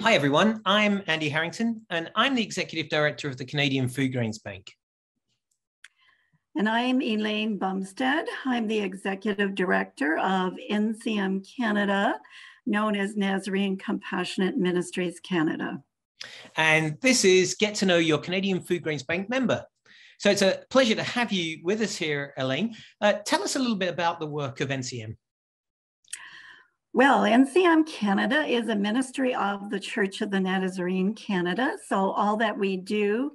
Hi everyone, I'm Andy Harrington and I'm the Executive Director of the Canadian Foodgrains Bank. And I'm Elaine Bumstead. I'm the Executive Director of NCM Canada, known as Nazarene Compassionate Ministries Canada. And this is Get to Know Your Canadian Foodgrains Bank member. So it's a pleasure to have you with us here, Elaine. Tell us a little bit about the work of NCM. Well, NCM Canada is a ministry of the Church of the Nazarene Canada. So all that we do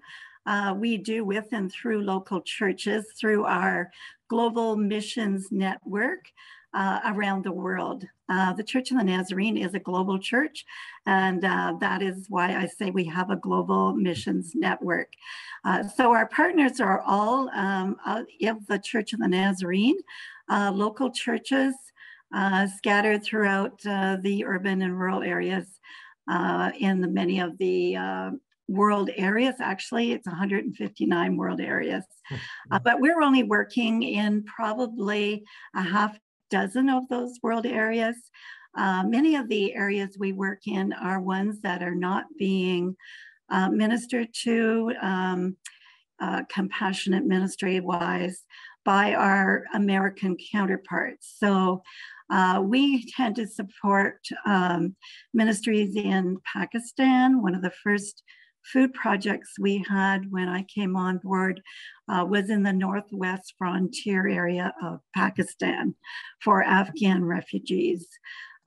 with and through local churches through our global missions network around the world. The Church of the Nazarene is a global church, and that is why I say we have a global missions network. So our partners are all of the Church of the Nazarene, local churches scattered throughout the urban and rural areas in many of the world areas. Actually, it's 159 world areas. But we're only working in probably a half dozen of those world areas. Many of the areas we work in are ones that are not being ministered to compassionate ministry-wise by our American counterparts. So we tend to support ministries in Pakistan. One of the first food projects we had when I came on board was in the northwest frontier area of Pakistan for Afghan refugees.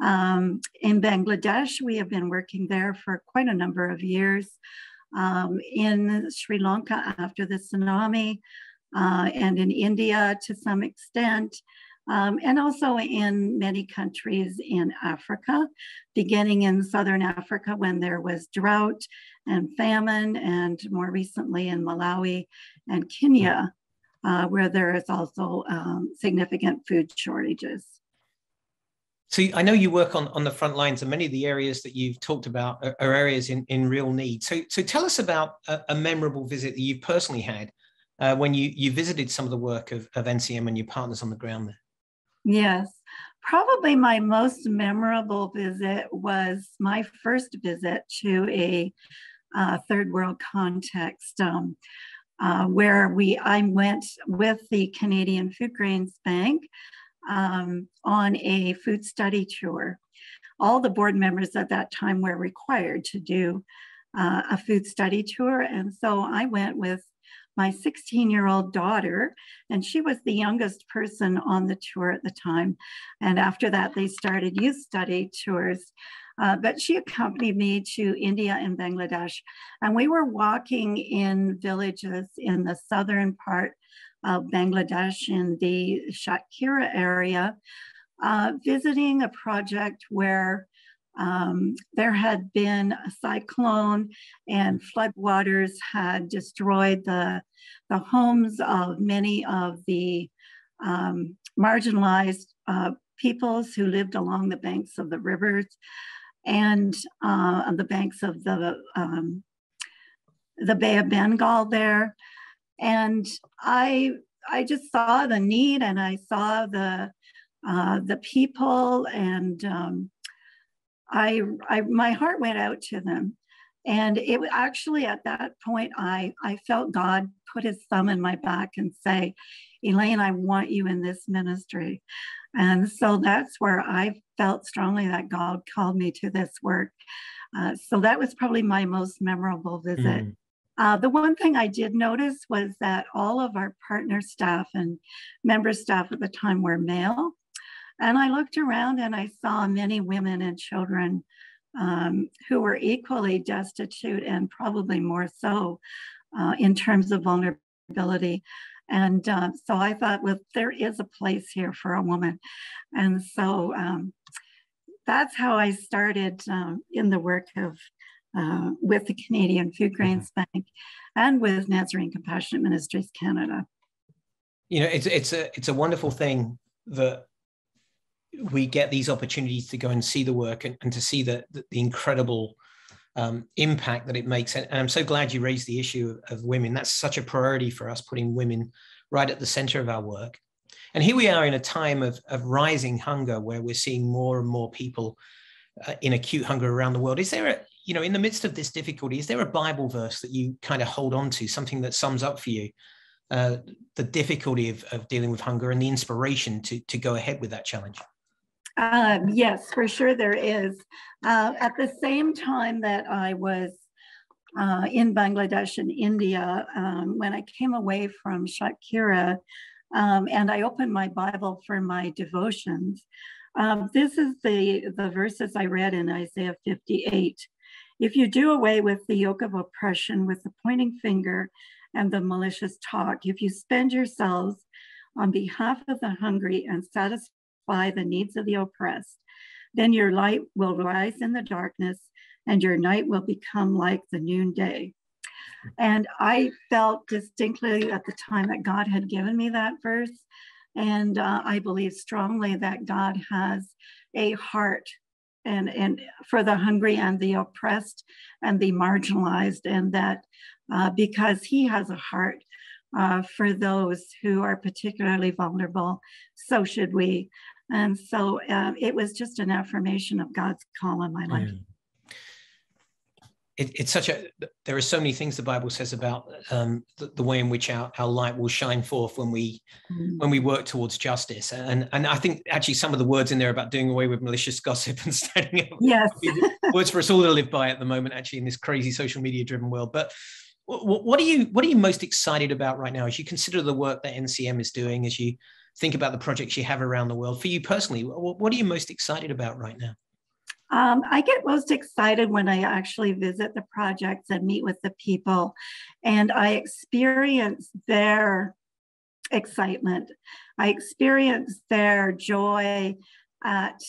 In Bangladesh, we have been working there for quite a number of years. In Sri Lanka after the tsunami, and in India to some extent, and also in many countries in Africa, beginning in Southern Africa when there was drought and famine, and more recently in Malawi and Kenya, where there is also significant food shortages. So I know you work on the front lines, and many of the areas that you've talked about are areas in real need. So tell us about a memorable visit that you personally had when you visited some of the work of NCM and your partners on the ground there. Yes, probably my most memorable visit was my first visit to a third world context, where I went with the Canadian Foodgrains Bank on a food study tour. All the board members at that time were required to do a food study tour, and so I went with my 16-year-old daughter, and she was the youngest person on the tour at the time. And after that, they started youth study tours. But she accompanied me to India and Bangladesh. And we were walking in villages in the southern part of Bangladesh in the Shakira area, visiting a project where there had been a cyclone and floodwaters had destroyed the homes of many of the marginalized peoples who lived along the banks of the rivers and on the banks of the Bay of Bengal there. And I just saw the need, and I saw the people, and my heart went out to them. And it actually at that point, I felt God put his thumb in my back and say, Elaine, I want you in this ministry. And so that's where I felt strongly that God called me to this work. So that was probably my most memorable visit. The one thing I did notice was that all of our partner staff and member staff at the time were male. And I looked around and I saw many women and children who were equally destitute and probably more so in terms of vulnerability. And so I thought, well, there is a place here for a woman. And so that's how I started in the work of with the Canadian Foodgrains Bank and with Nazarene Compassionate Ministries Canada. You know, it's a wonderful thing that we get these opportunities to go and see the work and to see the incredible impact that it makes. And I'm so glad you raised the issue of women. That's such a priority for us, putting women right at the center of our work. And here we are in a time of rising hunger, where we're seeing more and more people in acute hunger around the world. Is there in the midst of this difficulty, is there a Bible verse that you kind of hold on to, something that sums up for you the difficulty of dealing with hunger and the inspiration to go ahead with that challenge? Yes, for sure there is. At the same time that I was in Bangladesh and India, when I came away from Shakira, and I opened my Bible for my devotions, this is the verses I read in Isaiah 58. If you do away with the yoke of oppression, with the pointing finger and the malicious talk, if you spend yourselves on behalf of the hungry and satisfy the needs of the oppressed, then your light will rise in the darkness and your night will become like the noonday. And I felt distinctly at the time that God had given me that verse. And I believe strongly that God has a heart and for the hungry and the oppressed and the marginalized, and that because he has a heart for those who are particularly vulnerable, so should we. And so it was just an affirmation of God's call in my life. It's there are so many things the Bible says about the way in which our light will shine forth when we work towards justice. And I think actually some of the words in there about doing away with malicious gossip and standing up, yes, words for us all to live by at the moment, actually, in this crazy social media driven world. But what are you most excited about right now as you consider the work that NCM is doing, as you think about the projects you have around the world? For you personally, what are you most excited about right now? I get most excited when I actually visit the projects and meet with the people, and I experience their excitement. I experience their joy at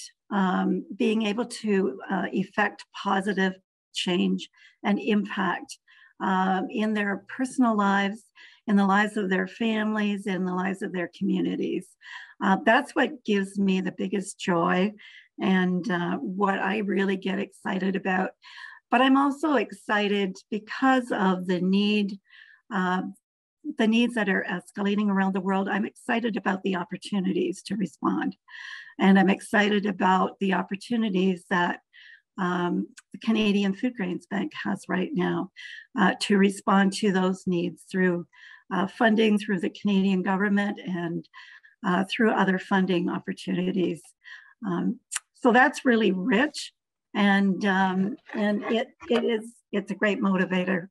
being able to effect positive change and impact in their personal lives, in the lives of their families, in the lives of their communities. That's what gives me the biggest joy and what I really get excited about. But I'm also excited because of the needs that are escalating around the world. I'm excited about the opportunities to respond. And I'm excited about the opportunities that the Canadian Foodgrains Bank has right now to respond to those needs through funding through the Canadian government and through other funding opportunities. So that's really rich, and it's a great motivator.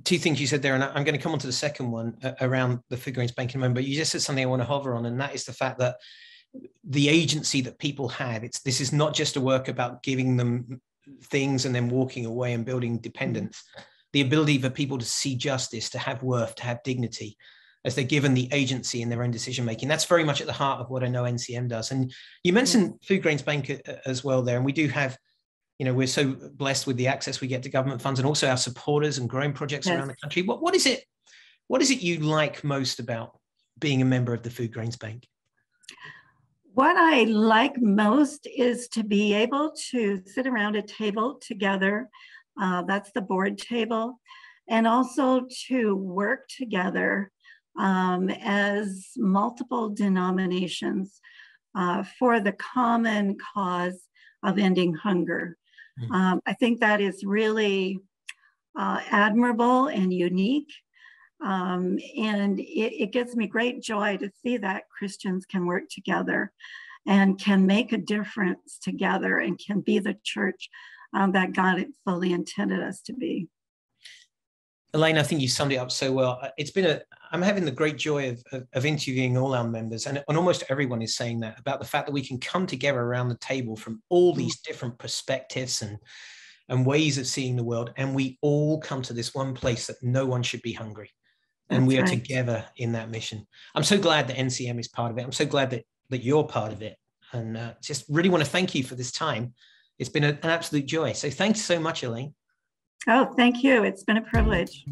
Two things you said there, and I'm going to come on to the second one around the Foodgrains Bank in a moment, but you just said something I want to hover on, and that is the fact that the agency that people have, this is not just a work about giving them things and then walking away and building dependence. The ability for people to see justice, to have worth, to have dignity, as they're given the agency in their own decision-making. That's very much at the heart of what I know NCM does. And you mentioned Foodgrains Bank as well there, and we do have, we're so blessed with the access we get to government funds and also our supporters and growing projects around the country. What is it you like most about being a member of the Foodgrains Bank? What I like most is to be able to sit around a table together. That's the board table. And also to work together as multiple denominations for the common cause of ending hunger. I think that is really admirable and unique. And it gives me great joy to see that Christians can work together and can make a difference together and can be the church that God fully intended us to be. Elaine, I think you summed it up so well. I'm having the great joy of interviewing all our members, and almost everyone is saying that, about the fact that we can come together around the table from all these different perspectives and ways of seeing the world, and we all come to this one place that no one should be hungry. And we are together in that mission. I'm so glad that NCM is part of it. I'm so glad that you're part of it. And just really want to thank you for this time. It's been an absolute joy. So thanks so much, Elaine. Oh, thank you. It's been a privilege.